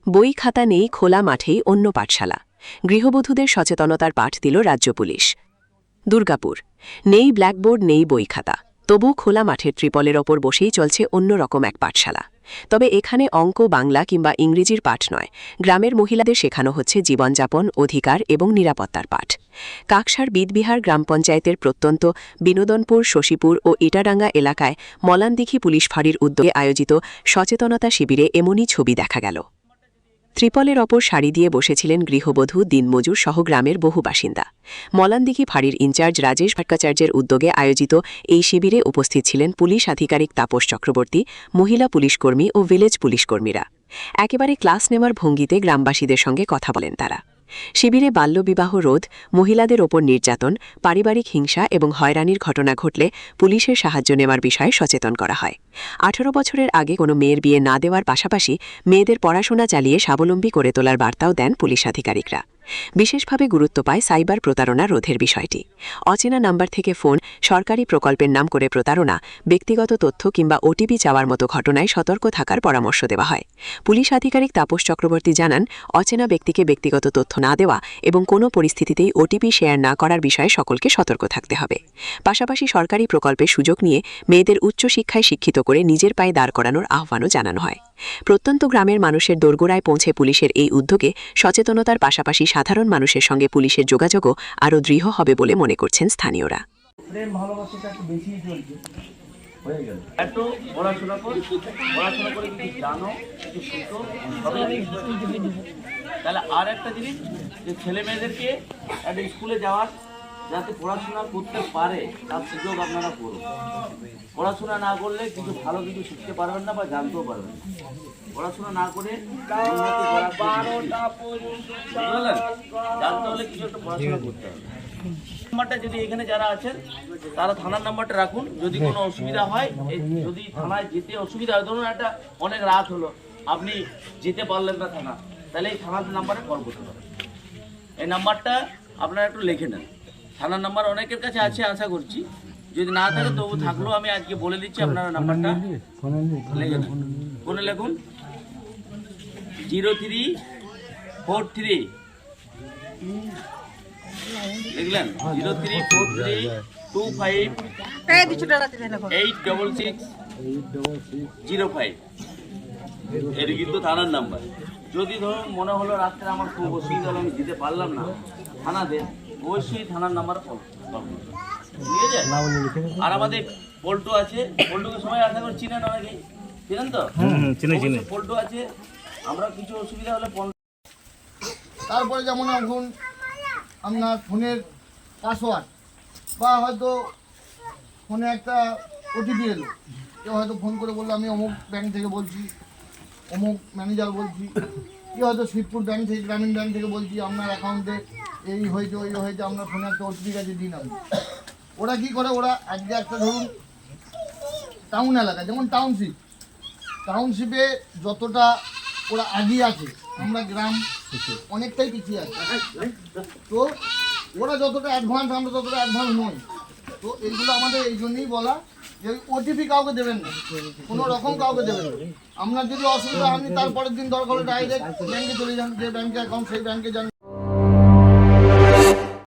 বই খাতা নেই, খোলা মাঠেই অন্য পাঠশালা। গৃহবধূদের সচেতনতার পাঠ দিল রাজ্য পুলিশ। দুর্গাপুর, নেই ব্ল্যাকবোর্ড, নেই বই খাতা, তবু খোলা মাঠের ত্রিপলের ওপর বসেই চলছে অন্যরকম এক পাঠশালা। তবে এখানে অঙ্ক, বাংলা কিংবা ইংরেজির পাঠ নয়, গ্রামের মহিলাদের শেখানো হচ্ছে জীবনযাপন, অধিকার এবং নিরাপত্তার পাঠ। কাকসার বিদবিহার গ্রাম পঞ্চায়েতের প্রত্যন্ত বিনোদনপুর, শশীপুর ও ইটাডাঙ্গা এলাকায় মলানদিঘি পুলিশ ফাঁড়ির উদ্যোগে আয়োজিত সচেতনতা শিবিরে এমনই ছবি দেখা গেল। ত্রিপলের ওপর শাড়ি দিয়ে বসেছিলেন গৃহবধূ, দিনমজুর সহ গ্রামের বহু বাসিন্দা। মলানদিঘি ফাঁড়ির ইনচার্জ রাজেশ ভট্টাচার্যের উদ্যোগে আয়োজিত এই শিবিরে উপস্থিত ছিলেন পুলিশ আধিকারিক তাপস চক্রবর্তী, মহিলা পুলিশকর্মী ও ভিলেজ পুলিশকর্মীরা। একেবারে ক্লাস নেওয়ার ভঙ্গিতে গ্রামবাসীদের সঙ্গে কথা বলেন তারা। শিবিরে বাল্যবিবাহ রোধ, মহিলাদের ওপর নির্যাতন, পারিবারিক হিংসা এবং হয়রানির ঘটনা ঘটলে পুলিশের সাহায্য নেওয়ার বিষয়ে সচেতন করা হয়। 18 বছরের আগে কোনো মেয়ের বিয়ে না দেওয়ার পাশাপাশি মেয়েদের পড়াশোনা চালিয়ে স্বাবলম্বী করে তোলার বার্তাও দেন পুলিশ আধিকারিকরা। বিশেষভাবে গুরুত্ব পায় সাইবার প্রতারণা রোধের বিষয়টি। অচেনা নাম্বার থেকে ফোন, সরকারি প্রকল্পের নাম করে প্রতারণা, ব্যক্তিগত তথ্য কিংবা ওটিপি চাওয়ার মতো ঘটনায় সতর্ক থাকার পরামর্শ দেওয়া হয়। পুলিশ আধিকারিক তাপস চক্রবর্তী জানান, অচেনা ব্যক্তিকে ব্যক্তিগত তথ্য না দেওয়া এবং কোনো পরিস্থিতিতেই ওটিপি শেয়ার না করার বিষয়ে সকলকে সতর্ক থাকতে হবে। পাশাপাশি সরকারি প্রকল্পের সুযোগ নিয়ে মেয়েদের উচ্চশিক্ষায় শিক্ষিত করে নিজের পায়ে দাঁড় করানোর আহ্বানও জানানো হয়। প্রত্যন্ত গ্রামের মানুষের দোরগোড়ায় পৌঁছে পুলিশের এই উদ্যোগে সচেতনতার পাশাপাশি সাধারণ মানুষের সঙ্গে পুলিশের যোগাযোগও আরও দৃঢ় হবে বলে মনে করছেন স্থানীয়রা। তাহলে আর একটা জিনিস, যে ছেলে মেয়েদেরকে একটা স্কুলে যাওয়ার, যাতে পড়াশোনা করতে পারে তার সুযোগ আপনারা করুন। পড়াশোনা না করলে কিছু ভালো কিছু শিখতে পারবেন না বা জানতেও পারবেন না। পড়াশোনা না করে জানতে হলে কিছু একটা পড়াশোনা করতে হবে। নাম্বারটা যদি এখানে যারা আছেন তারা থানার নাম্বারটা রাখুন। যদি কোনো অসুবিধা হয়, যদি থানায় যেতে অসুবিধা হয়, ধরুন একটা অনেক রাত হলো, আপনি যেতে পারলেন না থানা, তাহলে এই থানার নাম্বারে কল করতে পারেন। এই নাম্বারটা আপনারা একটু লিখে নেন। থানার নাম্বার অনেকের কাছে আছে আশা করছি, যদি না থাকে তবু থাকলেও আমি আজকে বলে দিচ্ছি, আপনারা নাম্বারটা লিখে নেন। ফোনে লিখুন 0343, লিখলেন 034325866605। এটা কিন্তু থানার নাম্বার। যদি ধরুন মনে হলো রাত্রে আমার খুব অসুবিধা হলো, আমি যেতে পারলাম না থানাতে, অবশ্যই থানার নাম্বার কল করুন, ঠিক আছে? আর আমাদের পল্টু আছে, পল্টুকে সবাই আশা করে চিনেন, অনেকেই চিনেন তো? পল্টু আছে, আমরা কিছু অসুবিধা হলে তারপরে যেমন এখন আপনার ফোনের পাসওয়ার্ড বা হয়তো ফোনে একটা ওটিপি এলো, কেউ হয়তো ফোন করে বললো আমি অমুক ব্যাংক থেকে বলছি, অমুক ম্যানেজার বলছি, কি হয়তো শিবপুর ব্যাংক থেকে, গ্রামীণ ব্যাংক থেকে বলছি, আপনার অ্যাকাউন্টে এই হয়েছে ওই হয়েছে, আপনার ফোনে একটা ওটিপি আছে দিন। আমি ওরা কী করে, ওরা আজকে একটা ধরুন টাউন এলাকা, যেমন টাউনশিপে যতটা ওরা এগিয়ে আছে, আমরা গ্রাম অনেকটাই পিছিয়ে আছি। তো ওরা যতটা অ্যাডভান্স, আমরা ততটা অ্যাডভান্স নই। তো এইগুলো আমাদের এই জন্যই বলা যে ওটিপি কাউকে দেবেন না, কোনো রকম কাউকে দেবেন না। আপনার যদি অসুবিধা, আপনি তারপরের দিন দরকার হলে ডাইরেক্ট ব্যাংকে চলে যান, যে ব্যাংকে অ্যাকাউন্ট সেই ব্যাংকে যান।